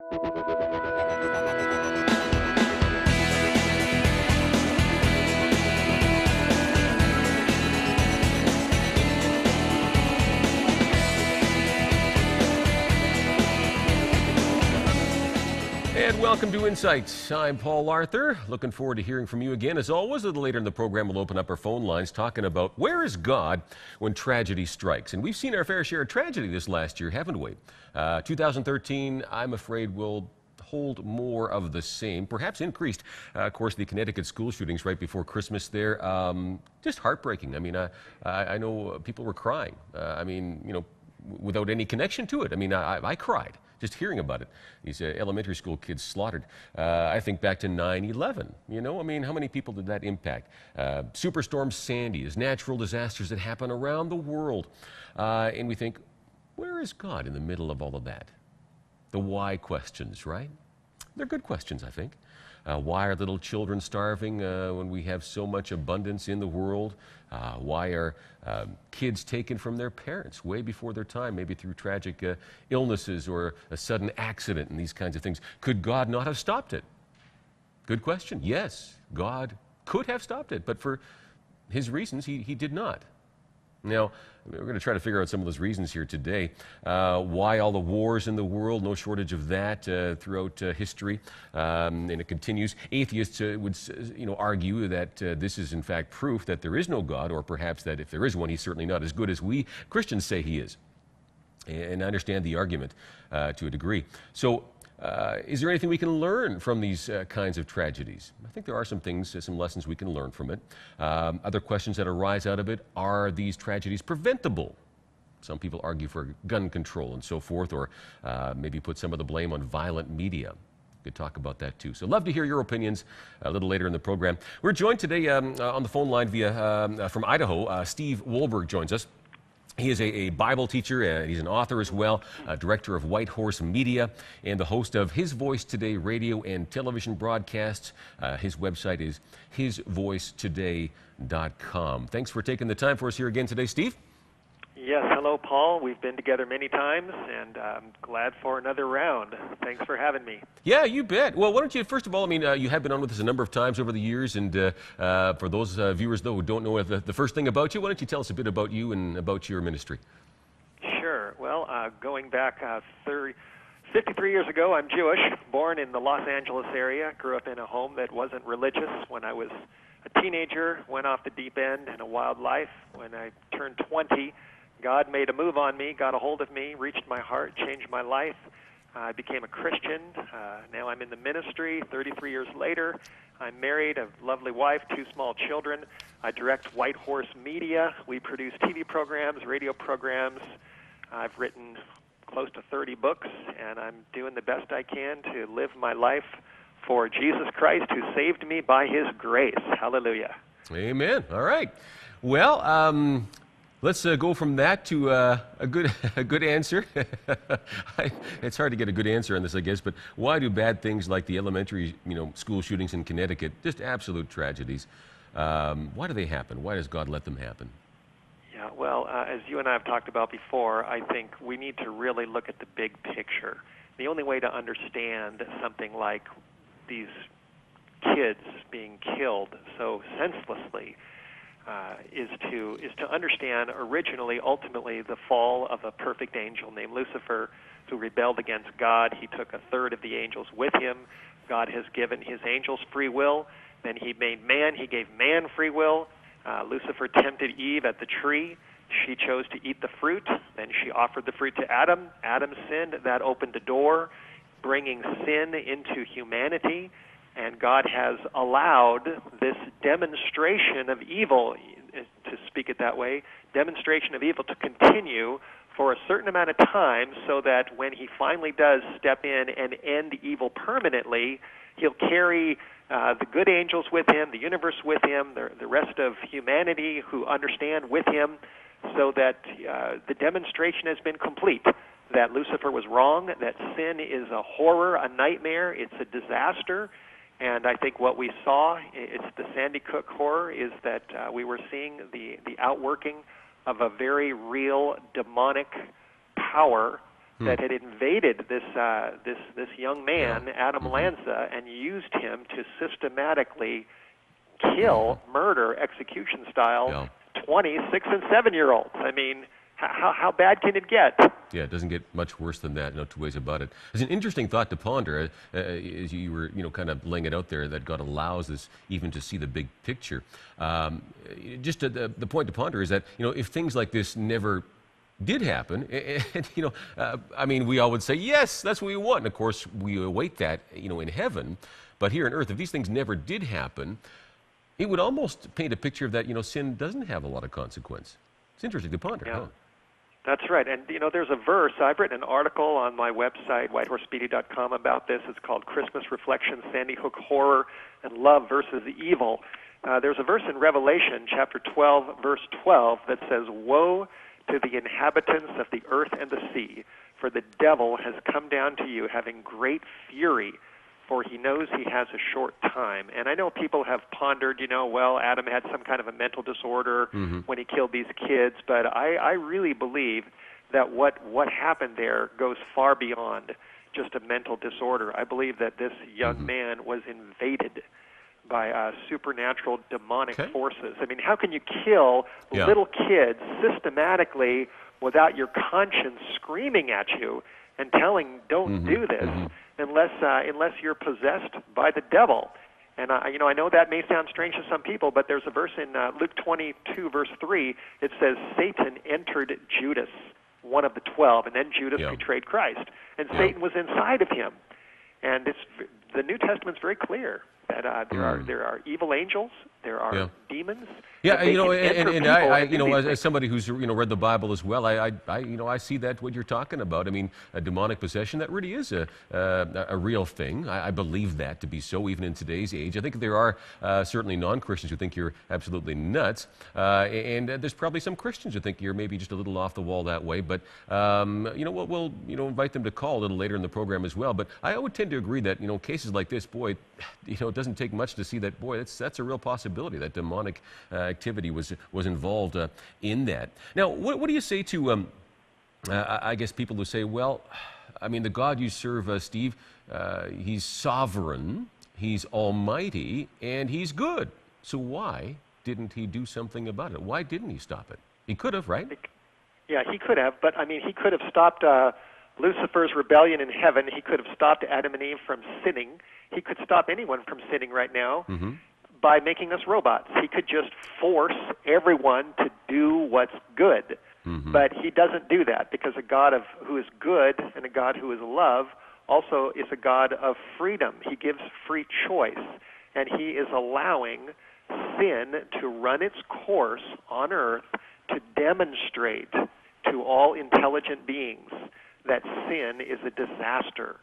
And welcome to Insights. I'm Paul Arthur. Looking forward to hearing from you again. As always, a little later in the program, we'll open up our phone lines talking about where is God when tragedy strikes. And we've seen our fair share of tragedy this last year, haven't we? 2013, I'm afraid, will hold more of the same, perhaps increased. Of course, the Connecticut school shootings right before Christmas there, just heartbreaking. I mean, I know people were crying. Without any connection to it. I mean, I cried just hearing about it. These elementary school kids slaughtered. I think back to 9/11. You know, I mean, how many people did that impact? Superstorm Sandy is natural disasters that happen around the world. And we think, where is God in the middle of all of that? The why questions, right? They're good questions, I think. Why are little children starving when we have so much abundance in the world? Why are kids taken from their parents way before their time, maybe through tragic illnesses or a sudden accident and these kinds of things? Could God not have stopped it? Good question. Yes, God could have stopped it, but for his reasons, he did not. Now, we're going to try to figure out some of those reasons here today. Why all the wars in the world, no shortage of that throughout history, and it continues. Atheists would argue that this is in fact proof that there is no God, or perhaps that if there is one, he's certainly not as good as we Christians say he is. And I understand the argument to a degree. So, is there anything we can learn from these kinds of tragedies? I think there are some things, some lessons we can learn from it. Other questions that arise out of it, are these tragedies preventable? Some people argue for gun control and so forth, or maybe put some of the blame on violent media. We could talk about that too. So love to hear your opinions a little later in the program. We're joined today on the phone line from Idaho. Steve Wohlberg joins us. He is a Bible teacher, he's an author as well, director of White Horse Media, and the host of His Voice Today radio and television broadcasts. His website is hisvoicetoday.com. Thanks for taking the time for us here again today, Steve. Yes, hello, Paul. We've been together many times, and I'm glad for another round. Thanks for having me. Yeah, you bet. Well, why don't you, first of all, you have been on with us a number of times over the years, and for those viewers, though, who don't know the first thing about you, why don't you tell us a bit about you and about your ministry? Sure. Well, going back 53 years ago, I'm Jewish, born in the Los Angeles area, grew up in a home that wasn't religious. When I was a teenager, went off the deep end in a wild life. When I turned 20, God made a move on me, got a hold of me, reached my heart, changed my life. I became a Christian. Now I'm in the ministry 33 years later. I'm married, a lovely wife, 2 small children. I direct White Horse Media. We produce TV programs, radio programs. I've written close to 30 books, and I'm doing the best I can to live my life for Jesus Christ, who saved me by his grace. Hallelujah. Amen. All right. Well, let's go from that to a good answer. It's hard to get a good answer on this, I guess, but why do bad things like the elementary school shootings in Connecticut, just absolute tragedies, why do they happen? Why does God let them happen? Yeah, well, as you and I have talked about before, I think we need to really look at the big picture. The only way to understand something like these kids being killed so senselessly is to understand originally, ultimately, the fall of a perfect angel named Lucifer, who rebelled against God. He took a third of the angels with him. God has given his angels free will. Then he made man. He gave man free will. Lucifer tempted Eve at the tree. She chose to eat the fruit. Then she offered the fruit to Adam. Adam sinned. That opened a door, bringing sin into humanity. And God has allowed this demonstration of evil, to speak it that way, demonstration of evil to continue for a certain amount of time, so that when he finally does step in and end evil permanently, he'll carry the good angels with him, the universe with him, the rest of humanity who understand with him, so that the demonstration has been complete, that Lucifer was wrong, that sin is a horror, a nightmare, it's a disaster. And I think what we saw, it's the Sandy Hook horror, is that we were seeing the outworking of a very real demonic power that had invaded this young man, Adam Lanza, and used him to systematically kill, murder, execution style 20, 6, and 7-year-olds. I mean, how bad can it get? Yeah, it doesn't get much worse than that. No two ways about it. It's an interesting thought to ponder as you were, kind of laying it out there, that God allows us even to see the big picture. Just the point to ponder is that, if things like this never did happen, and, I mean, we all would say, yes, that's what we want. And of course, we await that, in heaven. But here on earth, if these things never did happen, it would almost paint a picture of that, sin doesn't have a lot of consequence. It's interesting to ponder. Yeah. Huh? That's right. And, there's a verse. I've written an article on my website, whitehorsepedia.com, about this. It's called Christmas Reflections, Sandy Hook Horror and Love versus Evil. There's a verse in Revelation, chapter 12, verse 12, that says, "Woe to the inhabitants of the earth and the sea, for the devil has come down to you, having great fury, for he knows he has a short time." And I know people have pondered, well, Adam had some kind of a mental disorder when he killed these kids, but I really believe that what happened there goes far beyond just a mental disorder. I believe that this young man was invaded by supernatural demonic forces. I mean, how can you kill little kids systematically without your conscience screaming at you and telling, don't do this, unless you're possessed by the devil? And I know that may sound strange to some people, but there's a verse in Luke 22, verse 3. It says, Satan entered Judas, one of the 12, and then Judas betrayed Christ. And Satan was inside of him. And the New Testament's very clear that there are evil angels, there are demons. Yeah, as somebody who's read the Bible as well, I see that what you're talking about. I mean, a demonic possession, that really is a real thing. I believe that to be so, even in today's age. I think there are certainly non-Christians who think you're absolutely nuts, and there's probably some Christians who think you're maybe just a little off the wall that way. But we'll invite them to call a little later in the program as well. But I would tend to agree that cases like this, boy, it doesn't take much to see that, boy, that's a real possibility that demonic activity was involved in that. Now, what do you say to, I guess, people who say, well, I mean, the God you serve, Steve, he's sovereign, he's almighty, and he's good. So why didn't he do something about it? Why didn't he stop it? He could have, right? Yeah, he could have, but I mean, he could have stopped Lucifer's rebellion in heaven. He could have stopped Adam and Eve from sinning. He could stop anyone from sinning right now by making us robots. He could just force everyone to do what's good. But he doesn't do that, because a God who is good and a God who is love also is a God of freedom. He gives free choice, and he is allowing sin to run its course on earth to demonstrate to all intelligent beings that sin is a disaster.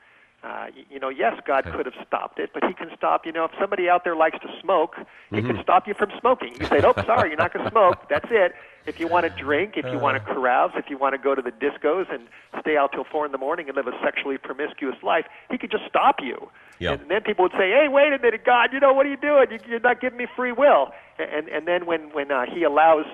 Yes, God could have stopped it, but he can stop, if somebody out there likes to smoke, he can stop you from smoking. You say, oh, sorry, you're not going to smoke. That's it. If you want to drink, if you want to carouse, if you want to go to the discos and stay out till 4 in the morning and live a sexually promiscuous life, he could just stop you. Yep. And then people would say, hey, wait a minute, God, what are you doing? You're not giving me free will. And then when he allows,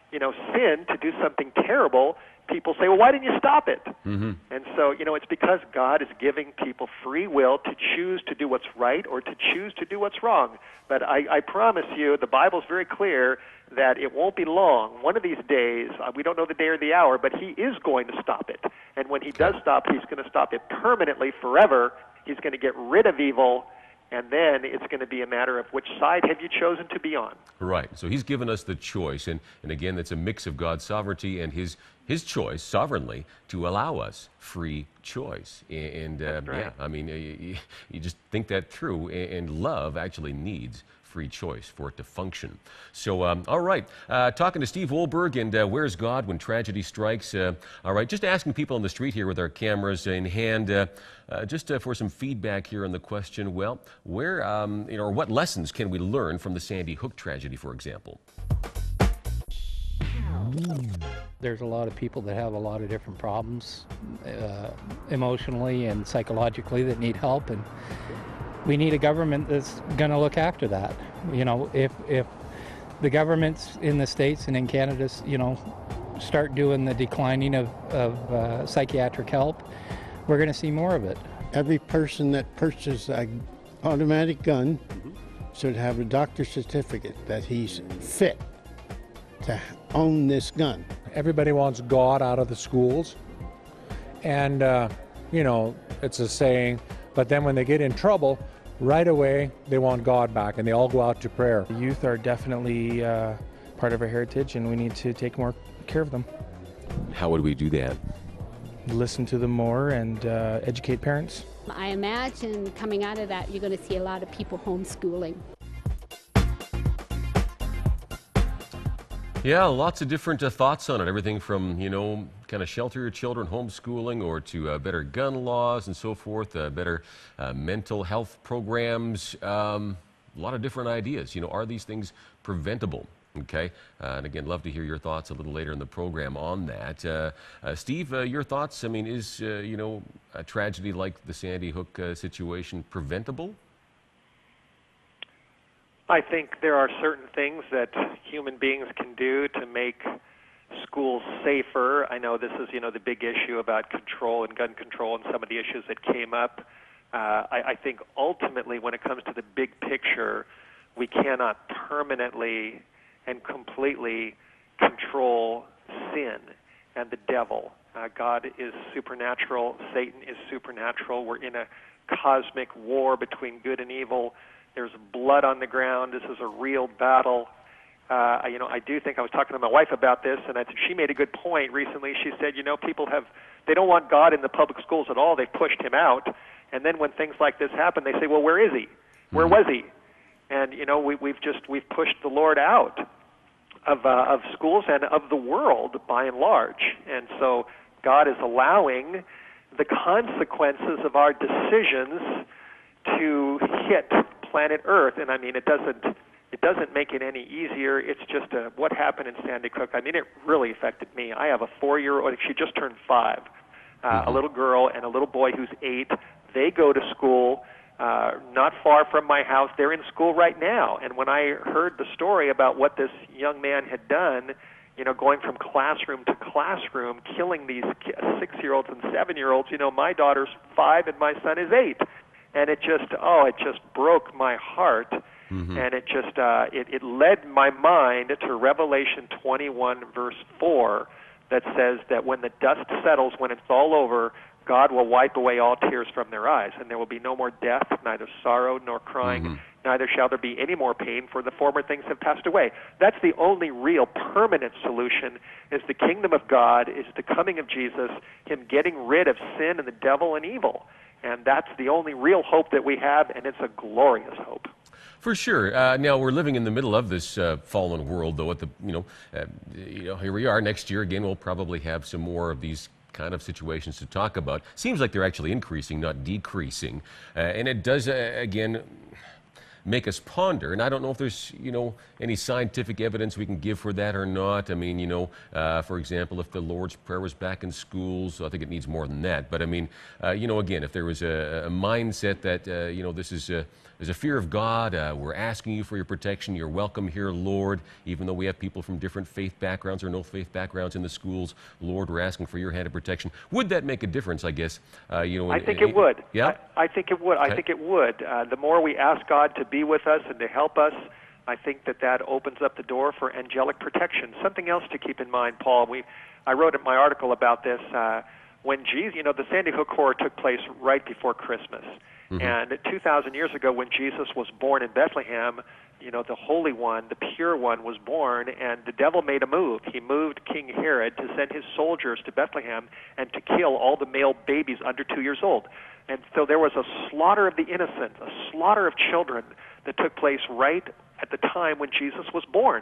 sin to do something terrible, people say, well, why didn't you stop it? And so, it's because God is giving people free will to choose to do what's right or to choose to do what's wrong. But I promise you, the Bible's very clear that it won't be long. One of these days, we don't know the day or the hour, but he is going to stop it. And when he does stop, he's going to stop it permanently, forever. He's going to get rid of evil, and then it's going to be a matter of which side have you chosen to be on. Right. So he's given us the choice, and again, that's a mix of God's sovereignty and his choice, sovereignly, to allow us free choice. And right. I mean, you just think that through, and love actually needs free choice for it to function. So, all right, talking to Steve Wohlberg and Where's God When Tragedy Strikes. All right, just asking people on the street here with our cameras in hand, just for some feedback here on the question, well, where, or what lessons can we learn from the Sandy Hook tragedy, for example? There's a lot of people that have a lot of different problems emotionally and psychologically that need help, and we need a government that's going to look after that. If the governments in the States and in Canada, start doing the declining of psychiatric help, we're going to see more of it. Every person that purchases an automatic gun should have a doctor's certificate that he's fit to own this gun. Everybody wants God out of the schools, and you know, it's a saying, but then when they get in trouble, right away they want God back and they all go out to prayer. Youth are definitely part of our heritage, and we need to take more care of them. How would we do that? Listen to them more and educate parents. I imagine coming out of that, you're going to see a lot of people homeschooling. Yeah, lots of different thoughts on it. Everything from, you know, kind of shelter your children, homeschooling, or to better gun laws and so forth, better mental health programs. A lot of different ideas. You know, are these things preventable? Okay, and again, love to hear your thoughts a little later in the program on that. Steve, your thoughts? I mean, is, you know, a tragedy like the Sandy Hook situation preventable? I think there are certain things that human beings can do to make schools safer. I know this is, you know, the big issue about control and gun control and some of the issues that came up. I think ultimately, when it comes to the big picture, we cannot permanently and completely control sin and the devil. God is supernatural. Satan is supernatural. We're in a cosmic war between good and evil. There's blood on the ground. This is a real battle. You know, I do think I was talking to my wife about this, and she made a good point recently. She said, you know, they don't want God in the public schools at all. They've pushed him out. And then when things like this happen, they say, well, where is he? Where was he? And, you know, we've pushed the Lord out of schools and of the world by and large. And so God is allowing the consequences of our decisions to hit planet Earth. And I mean, it doesn't make it any easier. It's just what happened in Sandy Hook. I mean, it really affected me. I have a 4-year-old. She just turned 5. A little girl and a little boy who's 8. They go to school not far from my house. They're in school right now. And when I heard the story about what this young man had done, you know, going from classroom to classroom, killing these 6-year-olds and 7-year-olds, you know, my daughter's 5 and my son is 8. And it just broke my heart. And it just, it led my mind to Revelation 21, verse 4, that says that when the dust settles, when it's all over, God will wipe away all tears from their eyes, and there will be no more death, neither sorrow nor crying, neither shall there be any more pain, for the former things have passed away. That's the only real permanent solution, is the kingdom of God, is the coming of Jesus, him getting rid of sin and the devil and evil. And that's the only real hope that we have, and it's a glorious hope. For sure. Now we're living in the middle of this fallen world, though. At the here we are. Next year again, we'll probably have some more of these kind of situations to talk about. Seems like they're actually increasing, not decreasing, and it does again make us ponder. And I don't know if there's, you know, any scientific evidence we can give for that or not. I mean, you know, for example, if the Lord's Prayer was back in schools, I think it needs more than that. But I mean, you know, again, if there was a mindset that, you know, this is there's a fear of God, we're asking you for your protection, you're welcome here, Lord, even though we have people from different faith backgrounds or no faith backgrounds in the schools, Lord, we're asking for your hand of protection. Would that make a difference, I guess? You know, I think it would. Yeah? I think it would. Okay. I think it would. The more we ask God to be with us and to help us, I think that opens up the door for angelic protection. Something else to keep in mind, Paul, I wrote in my article about this, when Jesus, you know, the Sandy Hook horror took place right before Christmas. And 2,000 years ago, when Jesus was born in Bethlehem, you know, the Holy One, the Pure One, was born, and the devil made a move. He moved King Herod to send his soldiers to Bethlehem and to kill all the male babies under 2 years old. And so there was a slaughter of the innocent, a slaughter of children that took place right at the time when Jesus was born.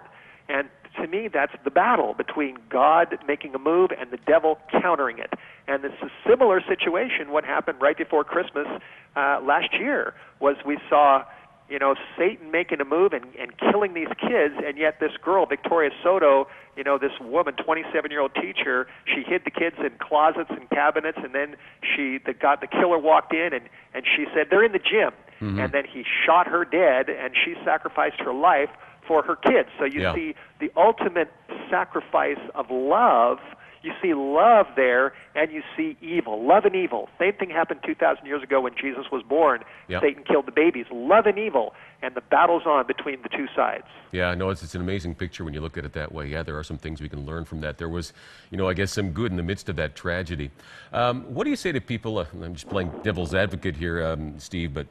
And to me, that's the battle between God making a move and the devil countering it. And it's a similar situation. What happened right before Christmas last year was we saw, you know, Satan making a move and killing these kids, and yet this girl, Victoria Soto, you know, this woman, 27-year-old teacher, she hid the kids in closets and cabinets, and then the killer walked in, and she said, they're in the gym. And then he shot her dead, and she sacrificed her life for her kids. So you see the ultimate sacrifice of love. You see love there, and you see evil. Love and evil. Same thing happened 2,000 years ago when Jesus was born. Satan killed the babies. Love and evil, and the battle's on between the two sides. Yeah, no, it's an amazing picture when you look at it that way. Yeah, there are some things we can learn from that. There was, I guess some good in the midst of that tragedy. What do you say to people, I'm just playing devil's advocate here, Steve, but,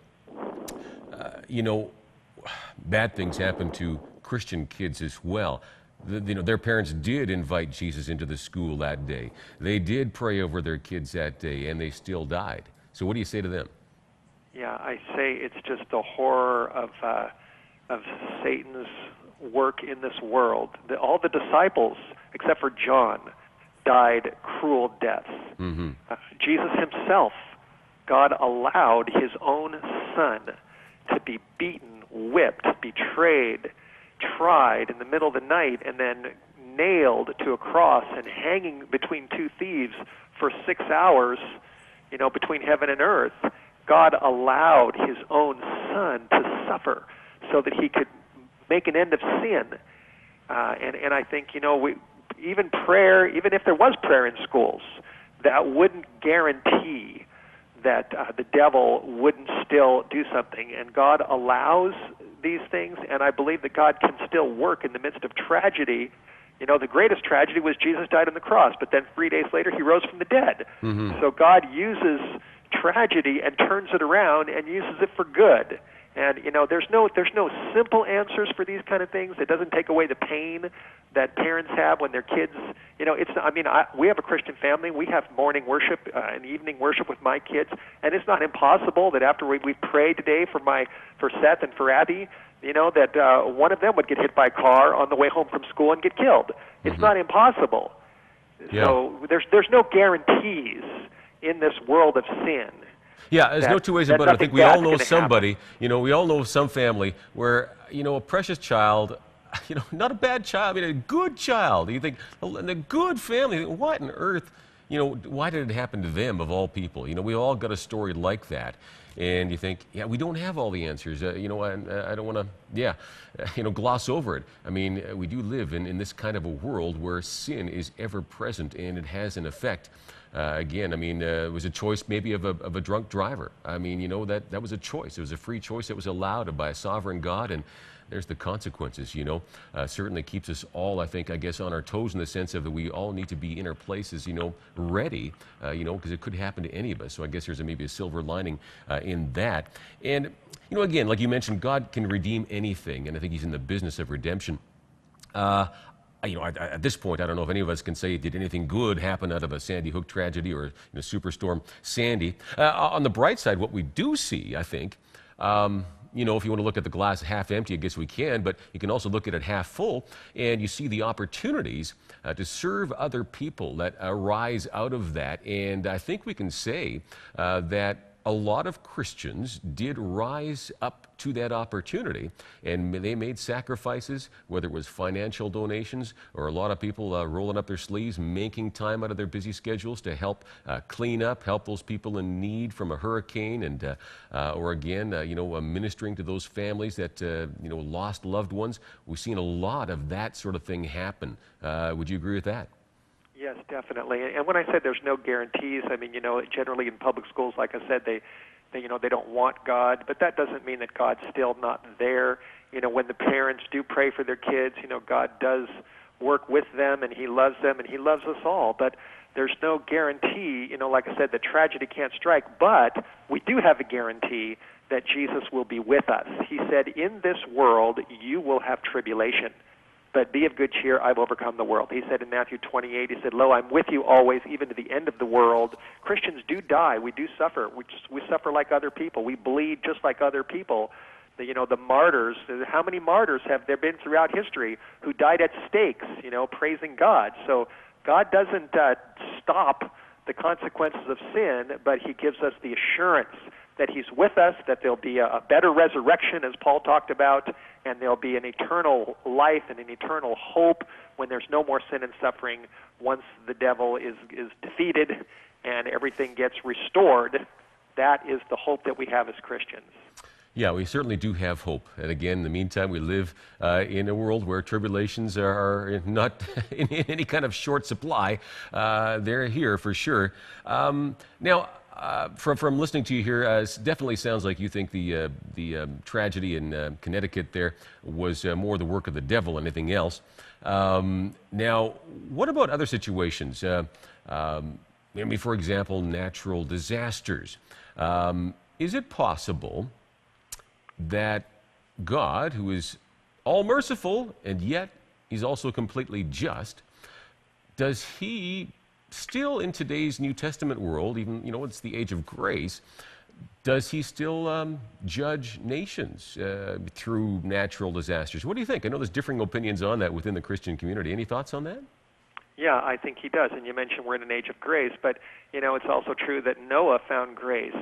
bad things happen to Christian kids as well. Their parents did invite Jesus into the school that day. They did pray over their kids that day, and they still died. So what do you say to them? Yeah, I say it's just the horror of Satan's work in this world. All the disciples, except for John, died cruel deaths. Mm-hmm. Jesus himself, God allowed his own son to be beaten, whipped, betrayed, tried in the middle of the night, and then nailed to a cross and hanging between two thieves for 6 hours, between heaven and earth. God allowed his own son to suffer so that he could make an end of sin. And I think, even prayer, even if there was prayer in schools, that wouldn't guarantee that the devil wouldn't still do something. And God allows these things, and I believe that God can still work in the midst of tragedy. The greatest tragedy was Jesus died on the cross, but then 3 days later he rose from the dead. Mm-hmm. So God uses tragedy and turns it around and uses it for good. And there's no simple answers for these kind of things. It doesn't take away the pain that parents have when their kids. We have a Christian family. We have morning worship and evening worship with my kids, and it's not impossible that after we pray today for Seth and for Abby, that one of them would get hit by a car on the way home from school and get killed. Mm-hmm. It's not impossible. Yeah. So there's no guarantees in this world of sin. Yeah, there's no two ways about it. I think we all know somebody, we all know some family where, a precious child, not a bad child, a good child. You think, a good family, what on earth, why did it happen to them of all people? We all got a story like that. And you think, we don't have all the answers. I don't want to, gloss over it. We do live in this kind of a world where sin is ever present and it has an effect. It was a choice maybe of a drunk driver. That was a choice. It was a free choice that was allowed by a sovereign God, and there's the consequences, Certainly keeps us all, I guess, on our toes in the sense of that we all need to be in our places, ready, because it could happen to any of us. So I guess there's maybe a silver lining in that. And, again, like you mentioned, God can redeem anything, and I think he's in the business of redemption. At this point, I don't know if any of us can say did anything good happen out of a Sandy Hook tragedy or Superstorm Sandy. On the bright side, what we do see, I think, if you want to look at the glass half empty, I guess we can, but you can also look at it half full, and you see the opportunities to serve other people that arise out of that. And I think we can say that a lot of Christians did rise up to that opportunity, and they made sacrifices, whether it was financial donations or a lot of people rolling up their sleeves, making time out of their busy schedules to help clean up, help those people in need from a hurricane, and or again, ministering to those families that lost loved ones. We've seen a lot of that sort of thing happen. Would you agree with that? Yes, definitely. And when I said there's no guarantees, generally in public schools, like I said, they don't want God, but that doesn't mean that God's still not there. When the parents do pray for their kids, God does work with them, and he loves them, and he loves us all. But there's no guarantee, like I said, that tragedy can't strike. But we do have a guarantee that Jesus will be with us. He said, in this world you will have tribulation, but be of good cheer, I've overcome the world. He said in Matthew 28, he said, lo, I'm with you always, even to the end of the world. Christians do die. We do suffer. We suffer like other people. We bleed just like other people. The martyrs, how many martyrs have there been throughout history who died at stakes, praising God? So God doesn't stop the consequences of sin, but he gives us the assurance that he's with us, that there'll be a better resurrection, as Paul talked about, and there'll be an eternal life and an eternal hope when there's no more sin and suffering once the devil is defeated and everything gets restored. That is the hope that we have as Christians. Yeah, we certainly do have hope. And again, in the meantime, we live in a world where tribulations are not in any kind of short supply. They're here for sure. Now, from listening to you here, it definitely sounds like you think the tragedy in Connecticut there was more the work of the devil than anything else. Now, what about other situations? Maybe, for example, natural disasters. Is it possible that God, who is all merciful and yet he's also completely just, does he still in today's New Testament world, even, it's the age of grace, does he still judge nations through natural disasters? What do you think? I know there's differing opinions on that within the Christian community. Any thoughts on that? Yeah, I think he does. And you mentioned we're in an age of grace, but, it's also true that Noah found grace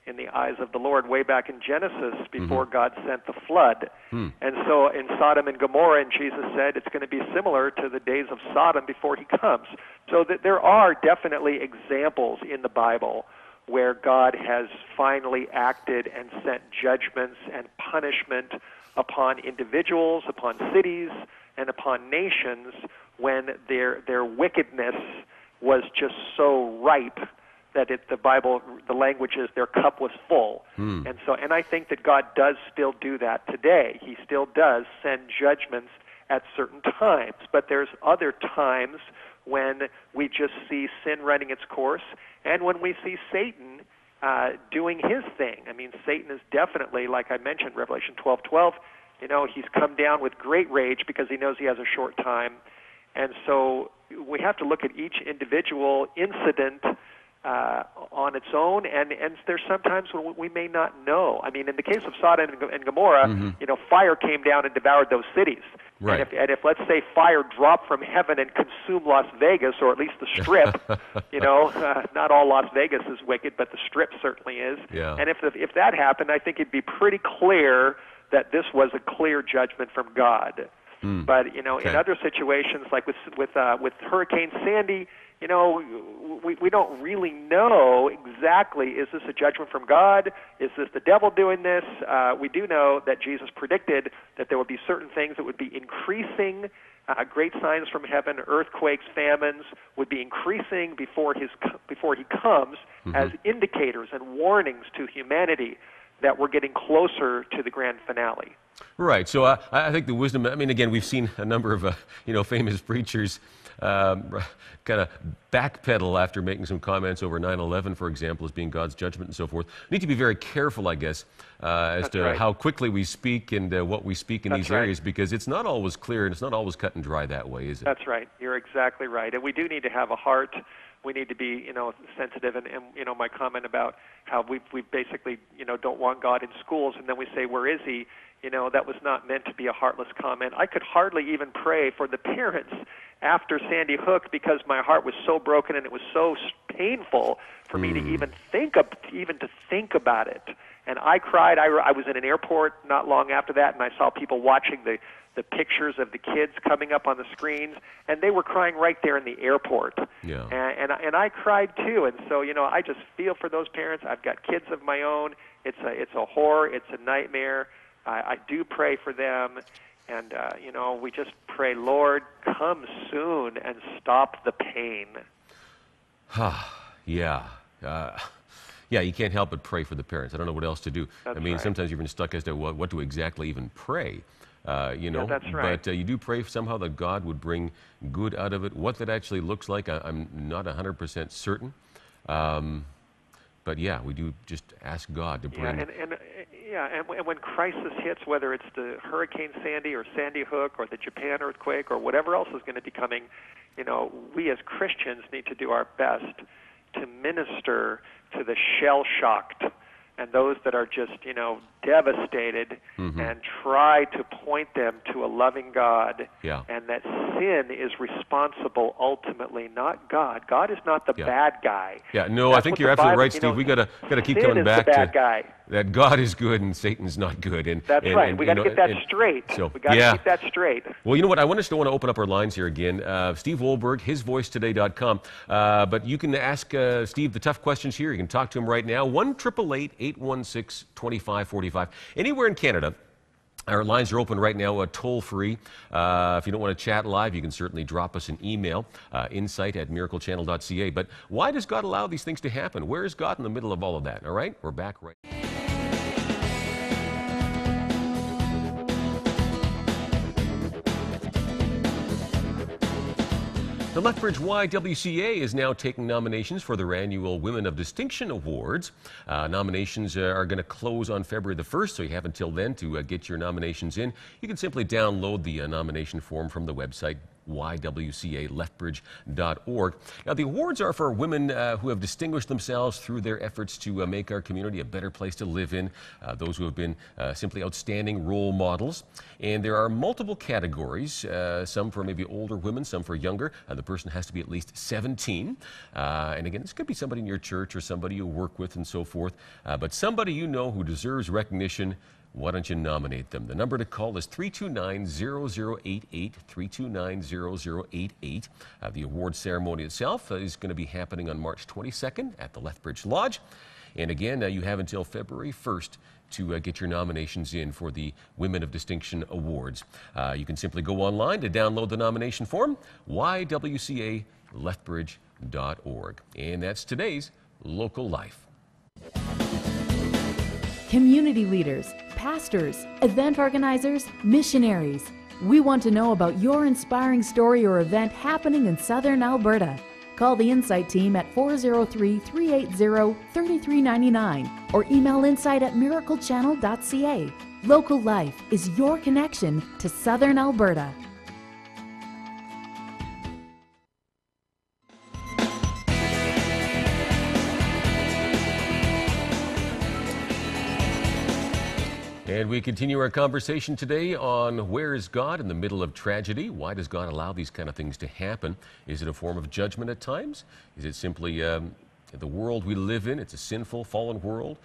in the eyes of the Lord way back in Genesis before God sent the flood. And so in Sodom and Gomorrah, and Jesus said it's going to be similar to the days of Sodom before he comes. So that there are definitely examples in the Bible where God has finally acted and sent judgments and punishment upon individuals, upon cities, and upon nations when their wickedness was just so ripe that the language is their cup was full. And I think that God does still do that today. He still does send judgments at certain times, but there's other times when we just see sin running its course, and when we see Satan doing his thing. I mean, Satan is definitely, like I mentioned, Revelation 12:12, he's come down with great rage because he knows he has a short time. And so we have to look at each individual incident on its own, and there's sometimes when we may not know. I mean, in the case of Sodom and Gomorrah, fire came down and devoured those cities. Right. And if let's say fire dropped from heaven and consumed Las Vegas, or at least the Strip, not all Las Vegas is wicked, but the Strip certainly is. Yeah. And if that happened, I think it'd be pretty clear that this was a clear judgment from God. But in other situations, like with Hurricane Sandy, we don't really know exactly, is this a judgment from God? Is this the devil doing this? We do know that Jesus predicted that there would be certain things that would be increasing, great signs from heaven, earthquakes, famines, would be increasing before he comes as indicators and warnings to humanity that we're getting closer to the grand finale. Right. So I think the wisdom, again, we've seen a number of, famous preachers kind of backpedal after making some comments over 9/11, for example, as being God's judgment and so forth. We need to be very careful, I guess, as to how quickly we speak and what we speak in these areas, because it's not always clear and it's not always cut and dry that way, is it? That's right. You're exactly right. And we do need to have a heart. We need to be, sensitive. And my comment about how we basically, don't want God in schools, and then we say, where is he? That was not meant to be a heartless comment. I could hardly even pray for the parents after Sandy Hook because my heart was so broken and it was so painful for me to even think about it. And I cried. I was in an airport not long after that, and I saw people watching the pictures of the kids coming up on the screens, and they were crying right there in the airport. Yeah. And I cried too. And so, I just feel for those parents. I've got kids of my own. It's a horror. It's a nightmare. I do pray for them. And, we just pray, Lord, come soon and stop the pain. Yeah. Yeah, you can't help but pray for the parents. I don't know what else to do. That's right. Sometimes you're even stuck as to what to exactly even pray. Yeah, that's right. But you do pray somehow that God would bring good out of it. What that actually looks like, I'm not 100% certain. But yeah, we do just ask God to bring. And when crisis hits, whether it's the Hurricane Sandy or Sandy Hook or the Japan earthquake or whatever else is going to be coming, we as Christians need to do our best to minister to the shell-shocked and those that are just, devastated, and try to point them to a loving God, and that sin is responsible ultimately, not God. God is not the bad guy. Yeah, no, I think you're absolutely right, Steve. We gotta keep coming back to the bad guy. that God is good and Satan's not good. That's right. We got to get that straight. So, we got to keep that straight. Well, you know what? I want to open up our lines here again. Steve Wohlberg, hisvoicetoday.com. But you can ask Steve the tough questions here. You can talk to him right now. 1-888-816-2545. Anywhere in Canada. Our lines are open right now, toll-free. If you don't want to chat live, you can certainly drop us an email, insight@miraclechannel.ca. But why does God allow these things to happen? Where is God in the middle of all of that? All right, we're back right now. The Lethbridge YWCA is now taking nominations for their annual Women of Distinction Awards. Nominations are going to close on February the 1st, so you have until then to get your nominations in. You can simply download the nomination form from the website, ywcalethbridge.org. Now, the awards are for women who have distinguished themselves through their efforts to make our community a better place to live in, those who have been simply outstanding role models. And there are multiple categories, some for maybe older women, some for younger. The person has to be at least 17. And again, this could be somebody in your church or somebody you work with and so forth. But somebody you know who deserves recognition, why don't you nominate them? The number to call is 329-0088, 329-0088. The award ceremony itself is going to be happening on March 22nd at the Lethbridge Lodge. And again, you have until February 1st to get your nominations in for the Women of Distinction Awards. You can simply go online to download the nomination form, ywcalethbridge.org. And that's today's Local Life. Community leaders, pastors, event organizers, missionaries. We want to know about your inspiring story or event happening in Southern Alberta. Call the Insight team at 403-380-3399 or email insight@miraclechannel.ca. Local Life is your connection to Southern Alberta. And we continue our conversation today on where is God in the middle of tragedy? Why does God allow these kind of things to happen? Is it a form of judgment at times? Is it simply the world we live in? It's a sinful, fallen world.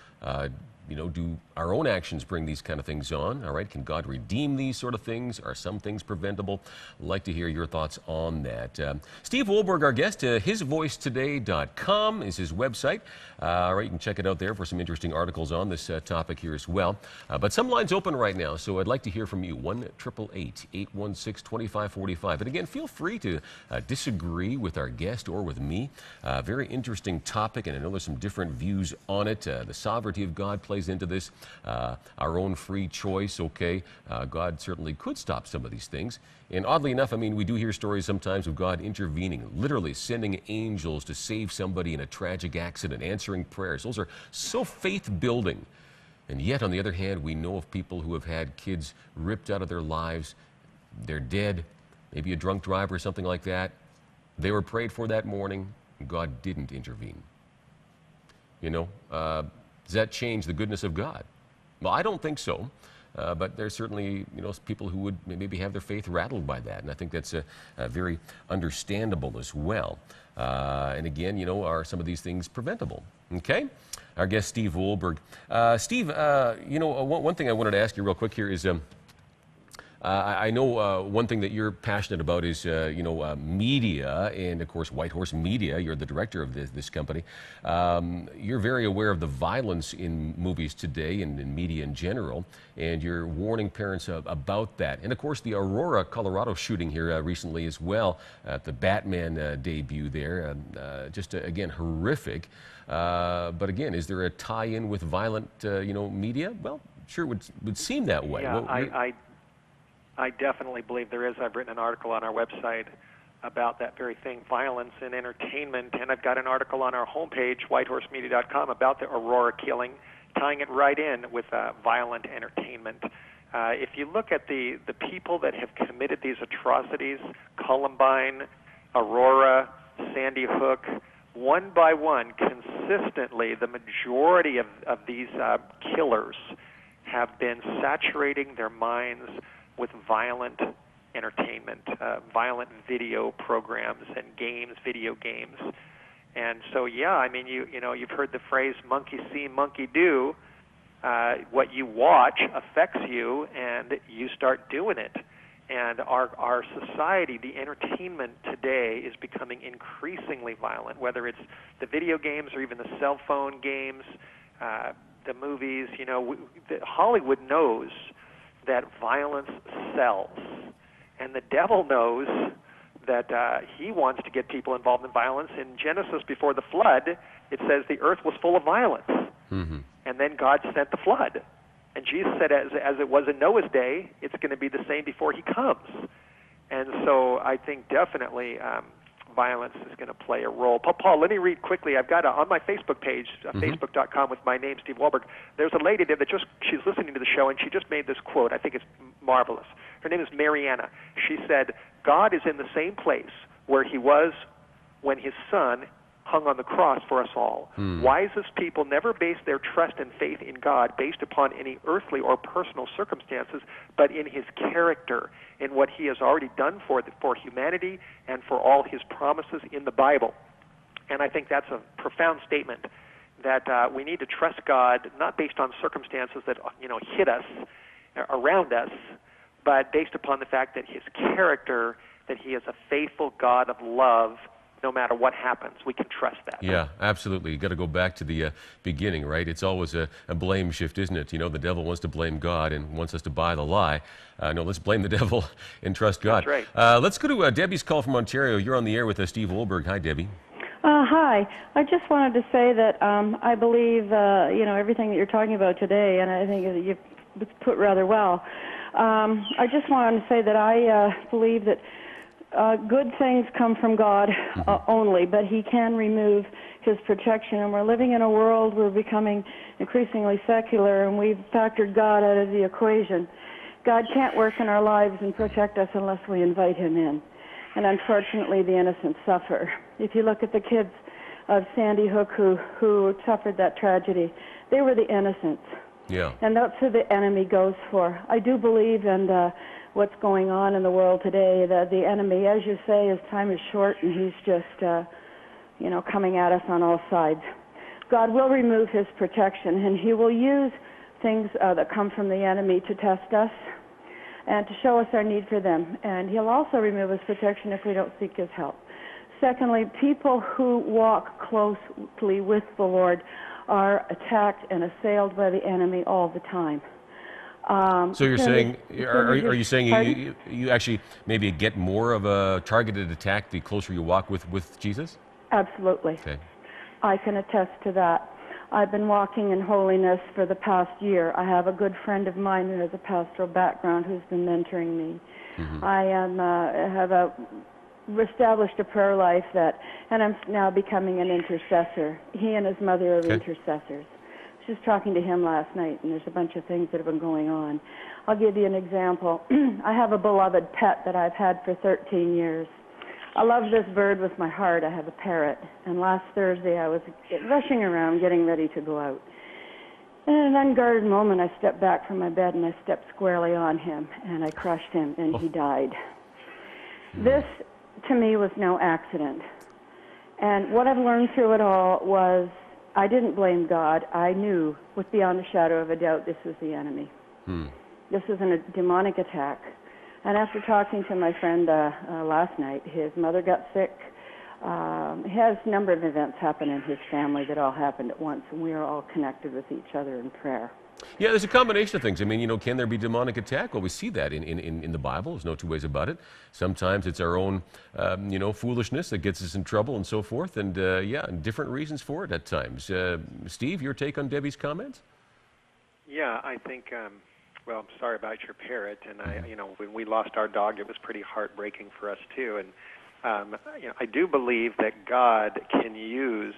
Do our own actions bring these kind of things on? All right, can God redeem these sort of things? Are some things preventable? I'd like to hear your thoughts on that. Steve Wohlberg, our guest, hisvoicetoday.com is his website. All right, you can check it out there for some interesting articles on this topic here as well. But some lines open right now, so I'd like to hear from you. 1-888-816-2545. And again, feel free to disagree with our guest or with me. Very interesting topic, and I know there's some different views on it. The sovereignty of God plays into this. Our own free choice, okay. God certainly could stop some of these things. And oddly enough, I mean, we do hear stories sometimes of God intervening, literally sending angels to save somebody in a tragic accident, answering prayers. Those are so faith-building. And yet, on the other hand, we know of people who have had kids ripped out of their lives. They're dead, maybe a drunk driver or something like that. They were prayed for that morning, and God didn't intervene. Does that change the goodness of God? Well, I don't think so. But there's certainly, people who would maybe have their faith rattled by that. And I think that's very understandable as well. And again, are some of these things preventable? Okay? Our guest, Steve Wohlberg. Steve, one thing I wanted to ask you real quick here is, I know one thing that you're passionate about is, media, and of course, White Horse Media. You're the director of this company. You're very aware of the violence in movies today and in media in general, and you're warning parents about that. And of course, the Aurora, Colorado shooting here recently as well, at the Batman debut there, again, horrific. But again, is there a tie-in with violent, media? Well, sure, would seem that way. Yeah, I definitely believe there is. I've written an article on our website about that very thing, violence in entertainment, and I've got an article on our homepage, whitehorsemedia.com, about the Aurora killing, tying it right in with violent entertainment. If you look at the people that have committed these atrocities, Columbine, Aurora, Sandy Hook, one by one, consistently, the majority of these killers have been saturating their minds with violent entertainment, violent video programs and games, video games. And so, yeah, I mean, you've heard the phrase "monkey see, monkey do." what you watch affects you, and you start doing it. And our society, the entertainment today, is becoming increasingly violent, whether it's the video games or even the cell phone games, the movies. Hollywood knows that violence sells, and the devil knows that he wants to get people involved in violence. In Genesis, before the flood, it says the earth was full of violence. Mm-hmm. And then God sent the flood. And Jesus said, as it was in Noah's day, it's going to be the same before he comes. And so I think definitely violence is going to play a role. Paul, let me read quickly. I've got on my Facebook page, facebook.com with my name, Steve Wohlberg, there's a lady there that she's listening to the show, and she just made this quote. I think it's marvelous. Her name is Mariana. She said, God is in the same place where he was when his son hung on the cross for us all. Wisest people never base their trust and faith in God based upon any earthly or personal circumstances, but in his character, in what he has already done for humanity and for all his promises in the Bible. And I think that's a profound statement, that we need to trust God not based on circumstances that hit us, around us, but based upon the fact that his character, that he is a faithful God of love. No matter what happens, we can trust that. Yeah, absolutely. You got to go back to the beginning, right? It's always a blame shift, isn't it? The devil wants to blame God and wants us to buy the lie. No, let's blame the devil and trust God. That's right. Let's go to Debbie's call from Ontario. You're on the air with Steve Wohlberg. Hi, Debbie. Hi. I just wanted to say that I believe everything that you're talking about today, and I think you've put rather well. I just wanted to say that I believe that good things come from God only, but he can remove his protection. And we're living in a world, we're becoming increasingly secular, and we've factored God out of the equation. God can't work in our lives and protect us unless we invite him in. And unfortunately, the innocent suffer. If you look at the kids of Sandy Hook who suffered that tragedy, they were the innocents. Yeah. And that's who the enemy goes for. I do believe in what's going on in the world today, that the enemy, as you say, his time is short, and he's just, coming at us on all sides. God will remove his protection, and he will use things that come from the enemy to test us and to show us our need for them. And he'll also remove his protection if we don't seek his help. Secondly, people who walk closely with the Lord are attacked and assailed by the enemy all the time. So you're saying, are you saying you actually maybe get more of a targeted attack the closer you walk with Jesus? Absolutely. Okay. I can attest to that. I've been walking in holiness for the past year. I have a good friend of mine who has a pastoral background who's been mentoring me. Mm-hmm. I have established a prayer life and I'm now becoming an intercessor. He and his mother are intercessors. I was just talking to him last night, and there's a bunch of things that have been going on. I'll give you an example. I have a beloved pet that I've had for 13 years. I love this bird with my heart. I have a parrot. And last Thursday, I was rushing around getting ready to go out. And in an unguarded moment, I stepped back from my bed, and I stepped squarely on him, and I crushed him, and he died. This, to me, was no accident. And what I've learned through it all was I didn't blame God. I knew, with beyond a shadow of a doubt, this was the enemy. This was a demonic attack. And after talking to my friend last night, his mother got sick. He has a number of events happen in his family that all happened at once, and we are all connected with each other in prayer. Yeah, there's a combination of things. I mean, can there be demonic attack? Well, we see that in the Bible. There's no two ways about it. Sometimes it's our own, foolishness that gets us in trouble and so forth. And, and different reasons for it at times. Steve, your take on Debbie's comments? Yeah, I think, I'm sorry about your parrot. And, when we lost our dog, it was pretty heartbreaking for us, too. And, I do believe that God can use,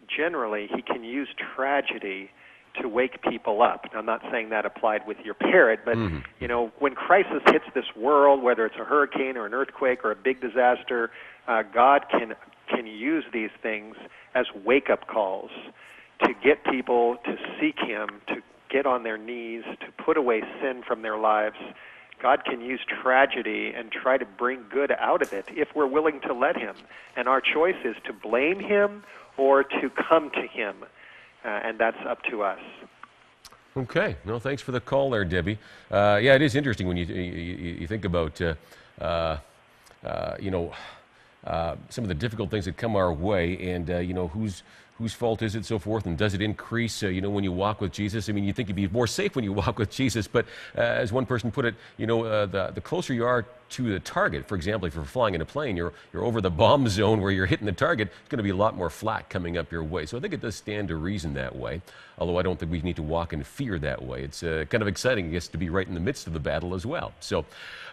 generally, he can use tragedy to wake people up. Now, I'm not saying that applied with your parrot, but, when crisis hits this world, whether it's a hurricane or an earthquake or a big disaster, God can use these things as wake-up calls to get people to seek him, to get on their knees, to put away sin from their lives. God can use tragedy and try to bring good out of it if we're willing to let him. And our choice is to blame him or to come to him. And that's up to us. Okay. No, thanks for the call there, Debbie. Yeah, it is interesting when you think about some of the difficult things that come our way, and whose fault is it, so forth, and does it increase when you walk with Jesus? I mean, you think you'd be more safe when you walk with Jesus, but as one person put it, the closer you are to the target, for example, if you're flying in a plane, you're over the bomb zone where you're hitting the target, it's going to be a lot more flak coming up your way. So I think it does stand to reason that way, although I don't think we need to walk in fear that way. It's kind of exciting, I guess, to be right in the midst of the battle as well. So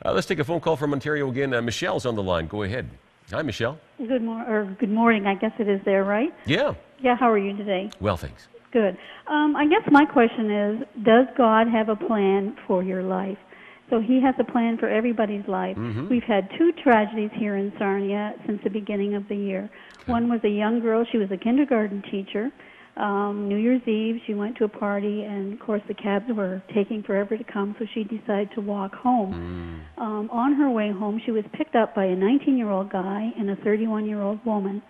let's take a phone call from Ontario again. Michelle's on the line. Go ahead. Hi, Michelle. Good morning, I guess it is there, right? Yeah. Yeah, how are you today? Well, thanks. Good. I guess my question is, does God have a plan for your life? So he has a plan for everybody's life. Mm-hmm. We've had 2 tragedies here in Sarnia since the beginning of the year. Okay. One was a young girl, she was a kindergarten teacher. New Year's Eve, she went to a party, and of course the cabs were taking forever to come, so she decided to walk home. On her way home, she was picked up by a 19-year-old guy and a 31-year-old woman,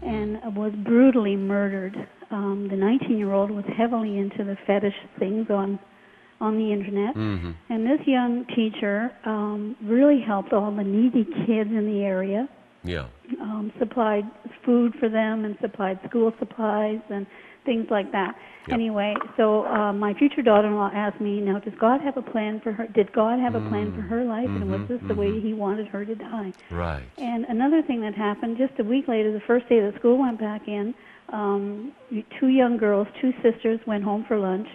and was brutally murdered. The 19-year-old was heavily into the fetish things on the internet, and this young teacher really helped all the needy kids in the area. Yeah. Supplied food for them and supplied school supplies and things like that. Yep. Anyway, so my future daughter-in-law asked me, now, does God have a plan for her? Did God have a plan for her life, and was this the way he wanted her to die? Right. And another thing that happened, just a week later, the first day that school went back in, 2 young girls, 2 sisters, went home for lunch,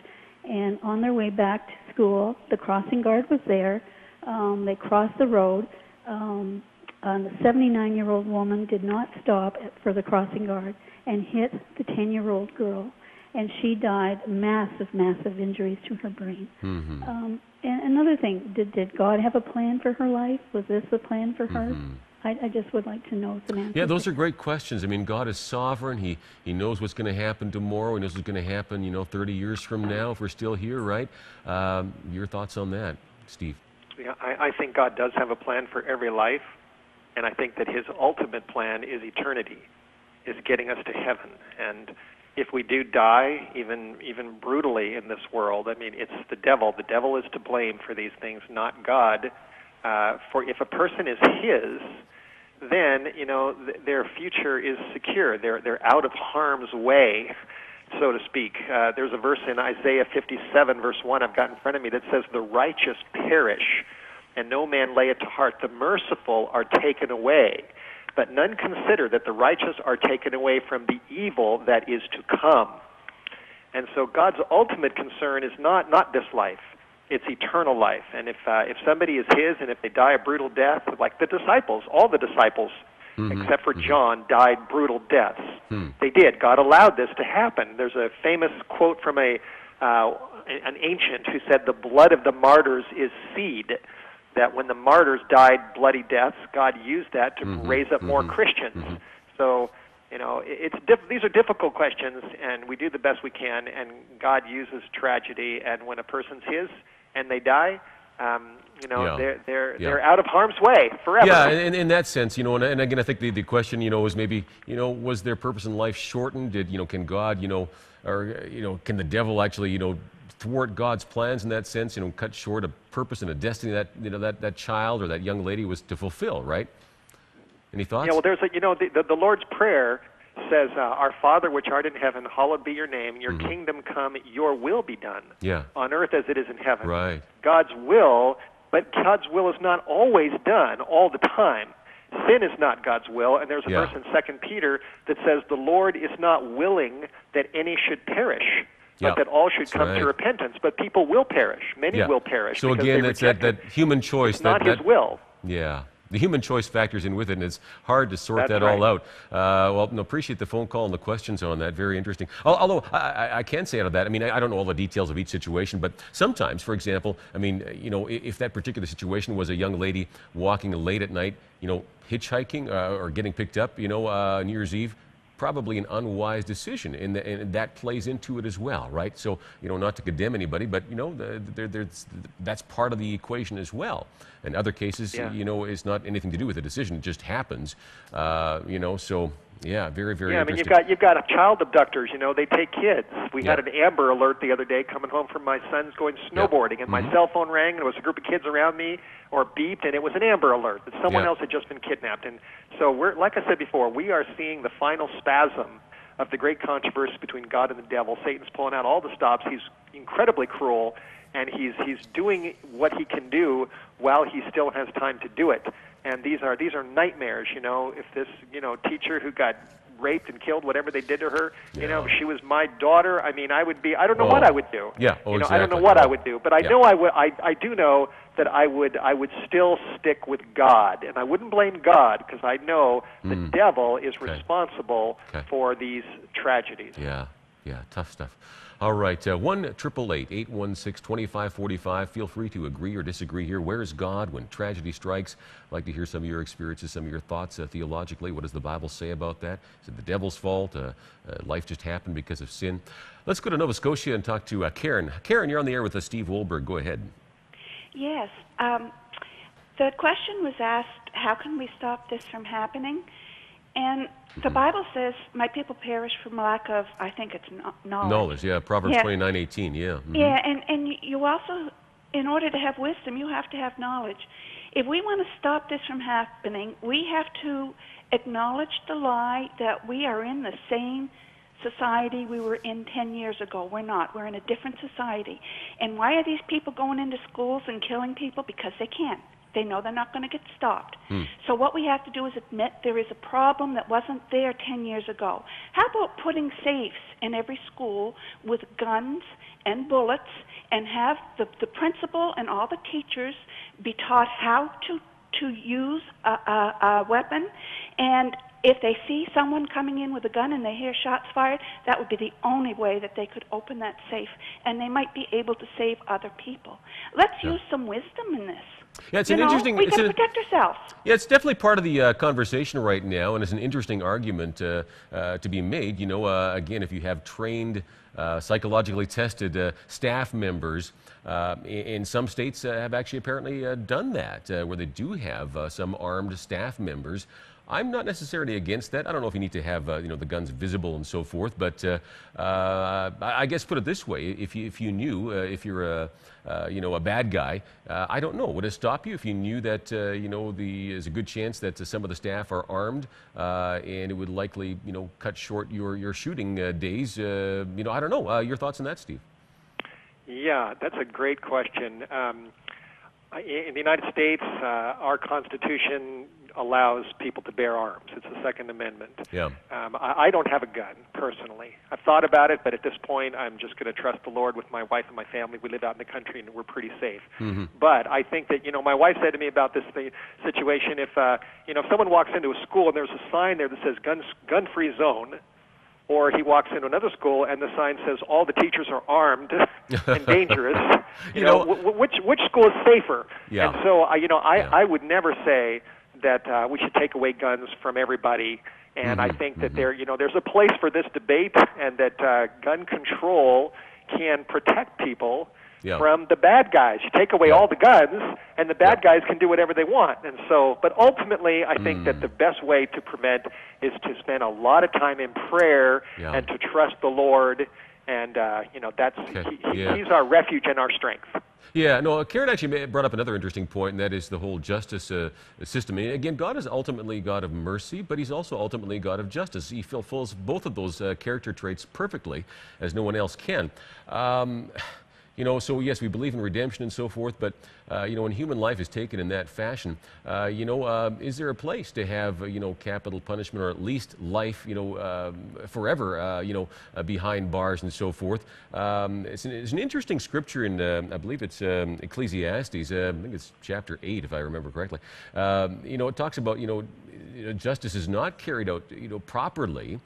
and on their way back to school, the crossing guard was there. They crossed the road. The 79-year-old woman did not stop for the crossing guard and hit the 10-year-old girl, and she died, massive injuries to her brain. And another thing, did God have a plan for her life? Was this the plan for her? I just would like to know some answers. Yeah, those are great questions. I mean, God is sovereign. He knows what's going to happen tomorrow. He knows what's going to happen, 30 years from now if we're still here, right? Your thoughts on that, Steve? Yeah, I think God does have a plan for every life. And I think that his ultimate plan is eternity, is getting us to heaven. And if we do die, even brutally in this world, I mean, it's the devil. The devil is to blame for these things, not God. For if a person is his, then their future is secure. They're out of harm's way, so to speak. There's a verse in Isaiah 57, verse 1, I've got in front of me, that says, "The righteous perish, and no man lay it to heart. The merciful are taken away, but none consider that the righteous are taken away from the evil that is to come." And so God's ultimate concern is not this life. It's eternal life. And if somebody is his, and if they die a brutal death, like the disciples, all the disciples, except for John, died brutal deaths. They did. God allowed this to happen. There's a famous quote from an ancient who said, "The blood of the martyrs is seed." That when the martyrs died bloody deaths, God used that to raise up more Christians. So, these are difficult questions, and we do the best we can, and God uses tragedy, and when a person's his and they die, they're out of harm's way forever. Yeah, in that sense, and again, I think the question, is maybe, was their purpose in life shortened? Can God, can the devil actually, thwart God's plans in that sense, cut short a purpose and a destiny that child or that young lady was to fulfill, right? Any thoughts? Yeah, well, there's the Lord's Prayer says, "Our Father which art in heaven, hallowed be your name. Your kingdom come, your will be done on earth as it is in heaven." Right. God's will, but God's will is not always done all the time. Sin is not God's will, and there's a verse in 2 Peter that says, "The Lord is not willing that any should perish, but that all should come to repentance." But people will perish. Many will perish. So again, it's that human choice. It's not his will. Yeah. The human choice factors in with it, and it's hard to sort that all out. Appreciate the phone call and the questions on that. Very interesting. Although I can say out of that, I mean, I don't know all the details of each situation, but sometimes, for example, I mean, if that particular situation was a young lady walking late at night, hitchhiking or getting picked up, New Year's Eve, probably an unwise decision, and that plays into it as well, right? So, not to condemn anybody, but, that's part of the equation as well. In other cases, it's not anything to do with the decision, it just happens, so, Yeah, very, very Yeah, I mean, interesting. you've got child abductors. You know, they take kids. We Yeah. had an Amber Alert the other day coming home from my son's going snowboarding, and my cell phone rang, and there was a group of kids around me, or beeped, and it was an Amber Alert that someone else had just been kidnapped. And so we're, like I said before, we are seeing the final spasm of the great controversy between God and the devil. Satan's pulling out all the stops. He's incredibly cruel, and he's doing what he can do while he still has time to do it. And these are nightmares, you know. If this, you know, teacher who got raped and killed, whatever they did to her, you know, if she was my daughter, I mean, I would be, I don't know what I would do. Yeah, you know, I don't know what I would do, but I know I do know that I would still stick with God, and I wouldn't blame God, because I know the devil is responsible for these tragedies. Yeah, tough stuff. All right, 1-888-816-2545. Feel free to agree or disagree here. Where is God when tragedy strikes? I'd like to hear some of your experiences, some of your thoughts theologically. What does the Bible say about that? Is it the devil's fault? Life just happened because of sin? Let's go to Nova Scotia and talk to Karen. Karen, you're on the air with Steve Wohlberg. Go ahead. Yes. The question was asked, how can we stop this from happening? And the Bible says, my people perish from lack of, I think it's knowledge. Knowledge, yeah. Proverbs 29:18, yeah. Yeah, and you also, in order to have wisdom, you have to have knowledge. If we want to stop this from happening, we have to acknowledge the lie that we are in the same society we were in 10 years ago. We're not. We're in a different society. And why are these people going into schools and killing people? Because they can. They know they're not going to get stopped. So what we have to do is admit there is a problem that wasn't there 10 years ago. How about putting safes in every school with guns and bullets, and have the principal and all the teachers be taught how to use a weapon? And if they see someone coming in with a gun and they hear shots fired, that would be the only way that they could open that safe, and they might be able to save other people. Let's use some wisdom in this. Yeah, it's an interesting. We got to protect ourselves. Yeah, it's definitely part of the conversation right now, and it's an interesting argument to be made. You know, again, if you have trained, psychologically tested staff members, in some states have actually apparently done that, where they do have some armed staff members. I'm not necessarily against that. I don't know if you need to have you know, the guns visible and so forth, but I guess put it this way: if you knew if you're a you know, a bad guy, I don't know, would it stop you if you knew that you know, there's a good chance that some of the staff are armed, and it would likely, you know, cut short your shooting days? You know, I don't know. Your thoughts on that, Steve? Yeah, that's a great question. In the United States, our Constitution allows people to bear arms. It's the Second Amendment. Yeah. I don't have a gun, personally. I've thought about it, but at this point, I'm just going to trust the Lord with my wife and my family. We live out in the country, and we're pretty safe. But I think that, you know, my wife said to me about this situation, if, you know, if someone walks into a school and there's a sign there that says gun-free zone, or he walks into another school and the sign says all the teachers are armed and dangerous, you know, which school is safer? Yeah. And so, you know, I would never say that we should take away guns from everybody. And I think that there's a place for this debate, and that gun control can protect people from the bad guys. You take away all the guns, and the bad guys can do whatever they want. And so, but ultimately, I think that the best way to prevent is to spend a lot of time in prayer and to trust the Lord. And you know, that's He's our refuge and our strength. Yeah, no, Karen actually brought up another interesting point, and that is the whole justice system. And again, God is ultimately God of mercy, but He's also ultimately God of justice. He fulfills both of those character traits perfectly, as no one else can. You know, so yes, we believe in redemption and so forth, but you know, when human life is taken in that fashion, you know, is there a place to have you know, capital punishment, or at least life, you know, forever, you know, behind bars and so forth? It's an interesting scripture in, I believe it's Ecclesiastes. I think it's chapter 8, if I remember correctly. You know, it talks about, you know, justice is not carried out, you know, properly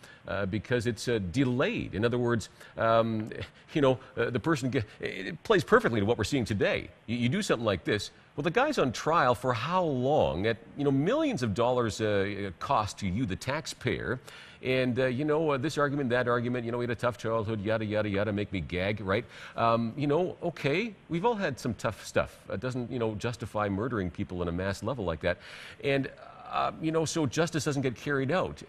because it's delayed. In other words, you know, the person it plays perfectly to what we're seeing today. You do something like this. Well, the guy's on trial for how long? At, you know, millions of dollars cost to you, the taxpayer. And, you know, this argument, that argument, you know, we had a tough childhood, yada, yada, yada, make me gag, right? You know, okay, we've all had some tough stuff. It doesn't, you know, justify murdering people on a mass level like that. And so justice doesn't get carried out.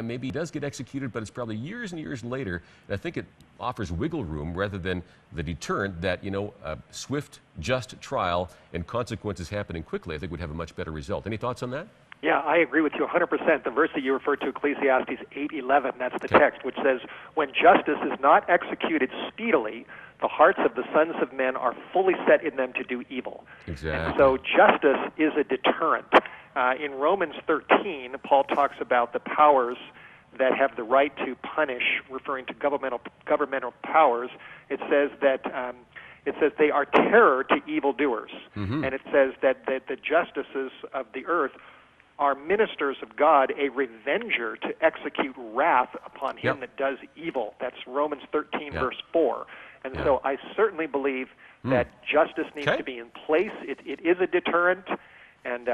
Maybe he does get executed, but it's probably years and years later. And I think it offers wiggle room rather than the deterrent that, a swift, just trial and consequences happening quickly, I think would have a much better result. Any thoughts on that? Yeah, I agree with you 100%. The verse that you referred to, Ecclesiastes 8:11, that's the text, which says, "When justice is not executed speedily, the hearts of the sons of men are fully set in them to do evil." Exactly. And so justice is a deterrent. In Romans 13, Paul talks about the powers that have the right to punish, referring to governmental powers. It says that they are terror to evildoers, and it says that the justices of the earth are ministers of God, a revenger to execute wrath upon him that does evil. That's Romans 13, verse 4. And so I certainly believe that justice needs to be in place. It is a deterrent, and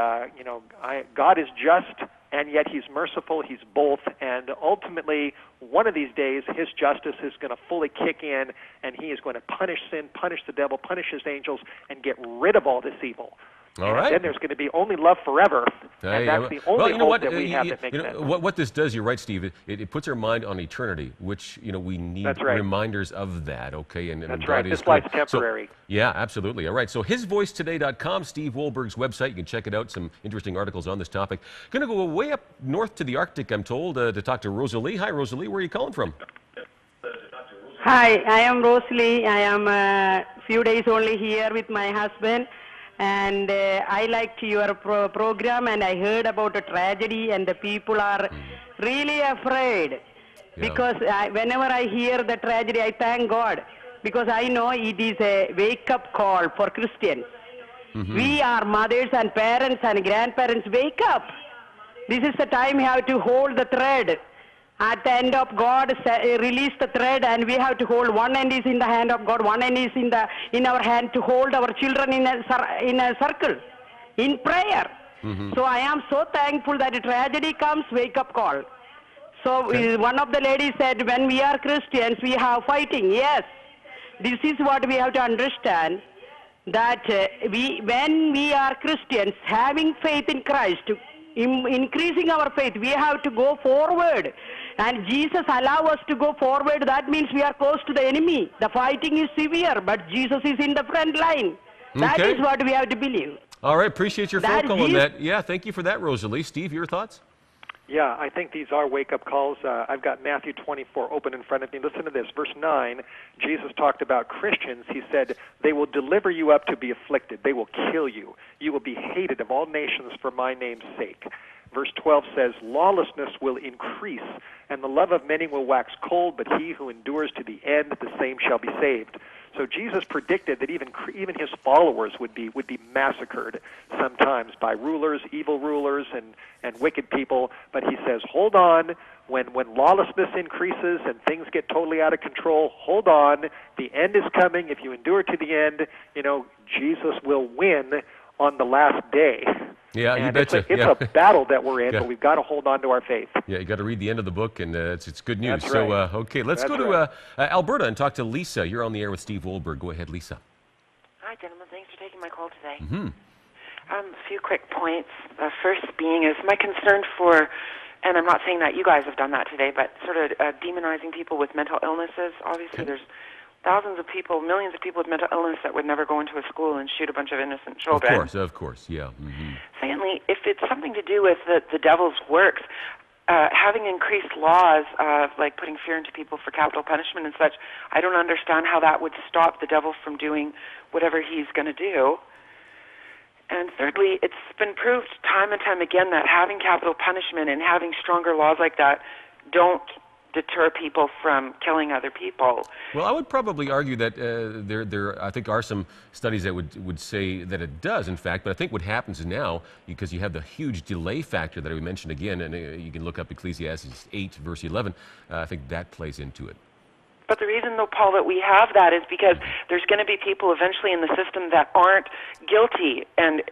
God is just, and yet he's merciful. He's both, and ultimately, one of these days, his justice is going to fully kick in, and he is going to punish sin, punish the devil, punish his angels, and get rid of all this evil. All right. Then there's going to be only love forever, and that's the only hope that we have that makes sense. What this does, you're right, Steve, it puts our mind on eternity, which, we need reminders of that, okay? And that's God right. is This life's temporary. So, yeah, absolutely. All right, so hisvoicetoday.com, Steve Wohlberg's website. You can check it out, some interesting articles on this topic. Going to go way up north to the Arctic, I'm told, to talk to Rosalie. Hi, Rosalie, where are you calling from? Hi, I am Rosalie. I am a few days only here with my husband. And I liked your program, and I heard about a tragedy, and the people are really afraid. Because whenever I hear the tragedy, I thank God, because I know it is a wake-up call for Christians. We are mothers and parents and grandparents. Wake up. This is the time we have to hold the thread. At the end of God, release the thread, and we have to hold. One end is in the hand of God, one end is in our hand to hold our children in a circle, in prayer. So I am so thankful that a tragedy comes, wake up call. So one of the ladies said, when we are Christians, we have fighting. Yes, this is what we have to understand, that when we are Christians, having faith in Christ, increasing our faith, we have to go forward. And Jesus allows us to go forward. That means we are close to the enemy. The fighting is severe, but Jesus is in the front line. That is what we have to believe. All right, appreciate your phone call on that. Yeah, thank you for that, Rosalie. Steve, your thoughts? Yeah, I think these are wake-up calls. I've got Matthew 24 open in front of me. Listen to this. Verse 9, Jesus talked about Christians. He said, "They will deliver you up to be afflicted. They will kill you. You will be hated of all nations for my name's sake." Verse 12 says, "Lawlessness will increase, and the love of many will wax cold, but he who endures to the end, the same shall be saved." So Jesus predicted that even his followers would be massacred sometimes by rulers, evil rulers, and wicked people. But he says, hold on. When lawlessness increases and things get totally out of control, hold on. The end is coming. If you endure to the end, Jesus will win on the last day. Yeah, and you betcha. It's a battle that we're in, but we've got to hold on to our faith. Yeah, you got to read the end of the book, and it's good news. That's so, right. Okay, let's go to Alberta and talk to Lisa. You're on the air with Steve Wohlberg. Go ahead, Lisa. Hi, gentlemen. Thanks for taking my call today. A few quick points. The first being is my concern for, and I'm not saying that you guys have done that today, but sort of demonizing people with mental illnesses. Obviously, there's thousands of people, millions of people with mental illness that would never go into a school and shoot a bunch of innocent children. Of course, yeah. Secondly, if it's something to do with the devil's works, having increased laws of like putting fear into people for capital punishment and such, I don't understand how that would stop the devil from doing whatever he's going to do. And thirdly, it's been proved time and time again that having capital punishment and having stronger laws like that don't deter people from killing other people. Well, I would probably argue that there I think are some studies that would say that it does, in fact, but I think what happens now, because you have the huge delay factor that we mentioned again, and you can look up Ecclesiastes 8, verse 11, I think that plays into it. But the reason, though, Paul, that we have that is because there's going to be people eventually in the system that aren't guilty, and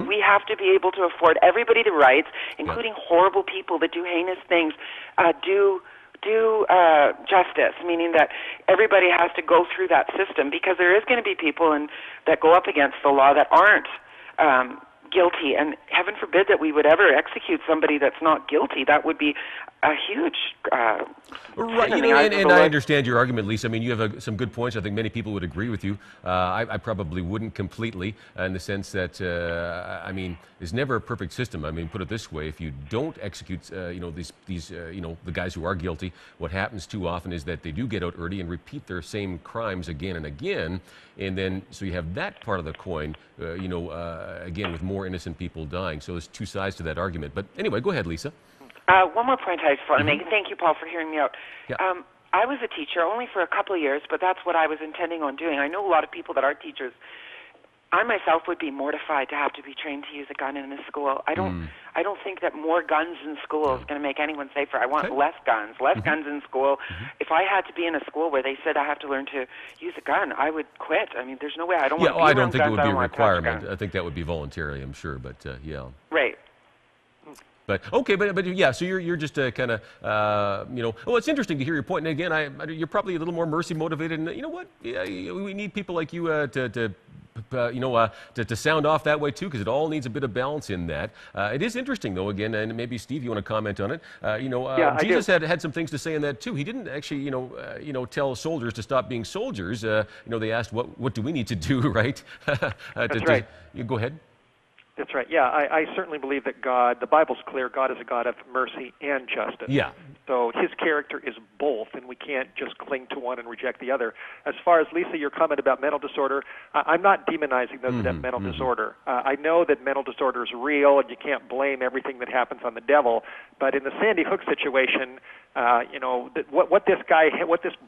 we have to be able to afford everybody the rights, including horrible people that do heinous things, do justice, meaning that everybody has to go through that system, because there is going to be people that go up against the law that aren't guilty, and heaven forbid that we would ever execute somebody that's not guilty. That would be a huge right. sin You in know, the eyes of and the I Lord. understand your argument, Lisa. I mean, you have some good points. I think many people would agree with you. I probably wouldn't completely, in the sense that I mean, there's never a perfect system. I mean, put it this way: if you don't execute, you know, these you know, the guys who are guilty, what happens too often is that they do get out early and repeat their same crimes again and again, and then so you have that part of the coin. You know, again, with more innocent people dying. So there's two sides to that argument. But anyway, go ahead, Lisa. One more point I just want to make. Thank you, Paul, for hearing me out. Yeah. I was a teacher only for a couple of years, but that's what I was intending on doing. I know a lot of people that are teachers. I myself would be mortified to have to be trained to use a gun in a school. I don't think that more guns in school is going to make anyone safer. I want less guns in school. If I had to be in a school where they said I have to learn to use a gun, I would quit. I mean, there's no way. I don't want to be I don't around think it guns. would be a I don't want to touch requirement. guns. I think that would be voluntary, I'm sure, but yeah. Right. But okay, but yeah, so you're just kind of you know. Well, it's interesting to hear your point. And again, you're probably a little more mercy motivated. And you know what? Yeah, we need people like you you know, to sound off that way too, because it all needs a bit of balance in that. It is interesting though, again, and maybe Steve, you want to comment on it. You know, Yeah, Jesus had some things to say in that too. He didn't actually, you know, tell soldiers to stop being soldiers. You know, they asked, what do we need to do, right? That's right. You go ahead. That's right. Yeah, I certainly believe that God, the Bible's clear, God is a God of mercy and justice. Yeah. So his character is both, and we can't just cling to one and reject the other. As far as, Lisa, your comment about mental disorder, I'm not demonizing those that have mental disorder. I know that mental disorder is real, and you can't blame everything that happens on the devil. But in the Sandy Hook situation, you know, what this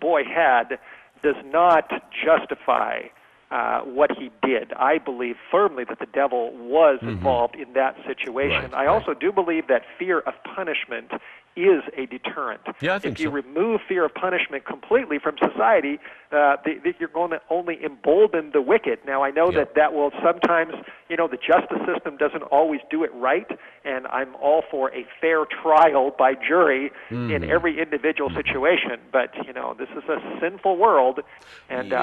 boy had does not justify what he did. I believe firmly that the devil was involved in that situation. I also do believe that fear of punishment is a deterrent. Yeah, I think if you remove fear of punishment completely from society, you're going to only embolden the wicked. Now, I know that will sometimes, you know, the justice system doesn't always do it right, and I'm all for a fair trial by jury in every individual situation. But, you know, this is a sinful world, and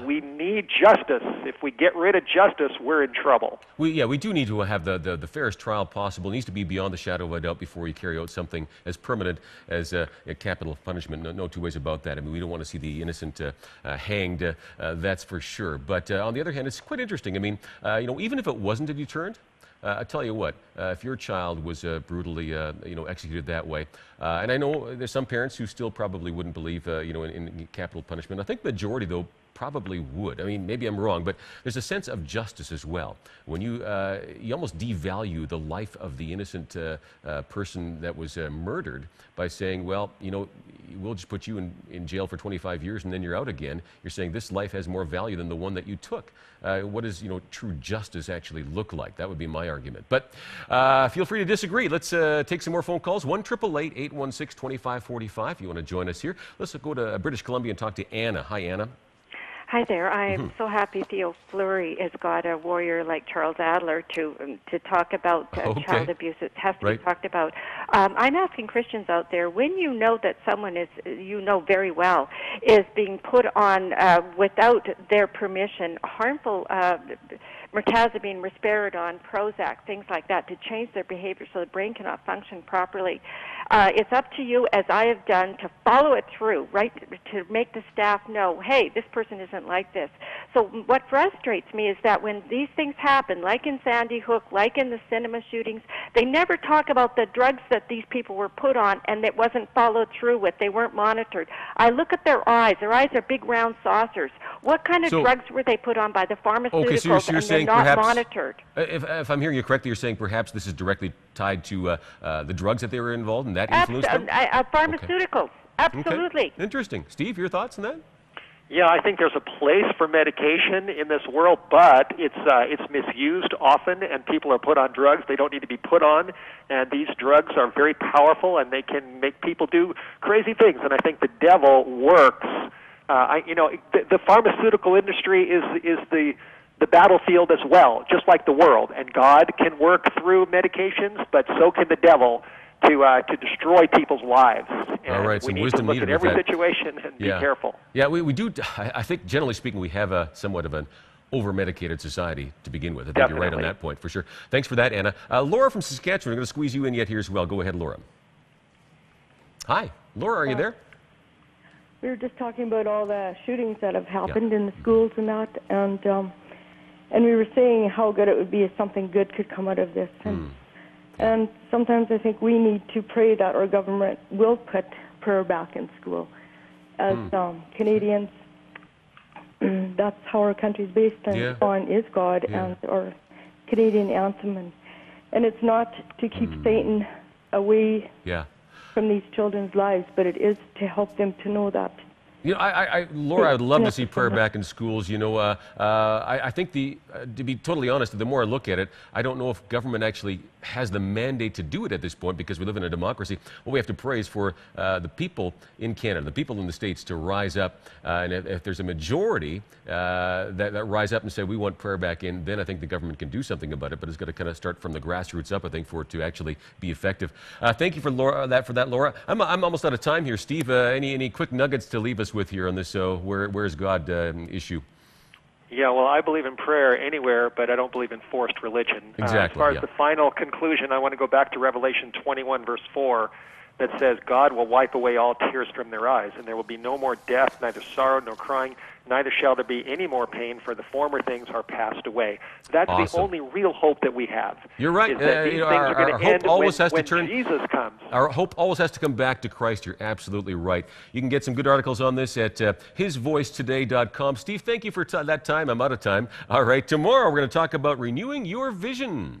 we need justice. If we get rid of justice, we're in trouble. We do need to have the fairest trial possible. It needs to be beyond the shadow of a doubt before you carry out something as permanent as a capital punishment. No two ways about that. I mean, we don't want to see the innocent hanged, that's for sure. But on the other hand, it's quite interesting. I mean, you know, even if it wasn't a deterrent, I tell you what, if your child was brutally, you know, executed that way, and I know there's some parents who still probably wouldn't believe, you know, in capital punishment. I think the majority, though, probably would. I mean, maybe I'm wrong, but there's a sense of justice as well. When you almost devalue the life of the innocent person that was murdered by saying, well, you know, we'll just put you in jail for 25 years and then you're out again. You're saying this life has more value than the one that you took. What does, you know, true justice actually look like? That would be my argument. But feel free to disagree. Let's take some more phone calls. 1-888-816-2545 if you want to join us here. Let's go to British Columbia and talk to Anna. Hi, Anna. Hi there. I'm so happy Theo Fleury has got a warrior like Charles Adler to talk about child abuse. It has to be talked about. I'm asking Christians out there, when you know that someone is, you know very well, is being put on without their permission, harmful mirtazapine, risperidone, Prozac, things like that, to change their behavior so the brain cannot function properly. It's up to you, as I have done, to follow it through, right, to make the staff know, hey, this person isn't like this. So what frustrates me is that when these things happen, like in Sandy Hook, like in the cinema shootings, they never talk about the drugs that these people were put on and that wasn't followed through with. They weren't monitored. I look at their eyes. Their eyes are big round saucers. What kind of drugs were they put on by the pharmaceuticals, so you're and saying they're not perhaps, monitored? If I'm hearing you correctly, you're saying perhaps this is directly tied to the drugs that they were involved in, that influenced them? Pharmaceuticals, absolutely. Okay. Interesting. Steve, your thoughts on that? Yeah, I think there's a place for medication in this world, but it's misused often, and people are put on drugs they don't need to be put on, and these drugs are very powerful, and they can make people do crazy things, and I think the devil works. The pharmaceutical industry is the battlefield as well, just like the world, and God can work through medications, but so can the devil to destroy people's lives. And all right, we some need wisdom to look needed at every with that. situation and be careful. Yeah, we do. I think generally speaking, we have somewhat of an over-medicated society to begin with. I think you're right on that point, for sure. Thanks for that, Anna. Laura from Saskatchewan, I'm going to squeeze you in yet here as well. Go ahead, Laura. Hi. Laura, are you there? We were just talking about all the shootings that have happened in the schools and that, and we were saying how good it would be if something good could come out of this. And sometimes I think we need to pray that our government will put prayer back in school. As Canadians, that's how our country's based on is God and our Canadian anthem. And it's not to keep Satan away from these children's lives, but it is to help them to know that. You know, Laura, I would love to see prayer back in schools. You know, I think to be totally honest, the more I look at it, I don't know if government actually has the mandate to do it at this point because we live in a democracy. What we have to pray is for the people in Canada, the people in the States to rise up. And if there's a majority that rise up and say, we want prayer back in, then I think the government can do something about it. But it's got to kind of start from the grassroots up, I think, for it to actually be effective. Thank you for that, Laura. I'm almost out of time here. Steve, any quick nuggets to leave us with here on this where's God issue? Yeah, well, I believe in prayer anywhere, but I don't believe in forced religion. Exactly. As far as the final conclusion, I want to go back to Revelation 21, verse 4, that says, God will wipe away all tears from their eyes, and there will be no more death, neither sorrow nor crying, neither shall there be any more pain, for the former things are passed away. That's the only real hope that we have. You're right. Is that these things are going to end when Jesus comes. Our hope always has to come back to Christ. You're absolutely right. You can get some good articles on this at hisvoicetoday.com. Steve, thank you for that time. I'm out of time. All right, tomorrow we're going to talk about renewing your vision.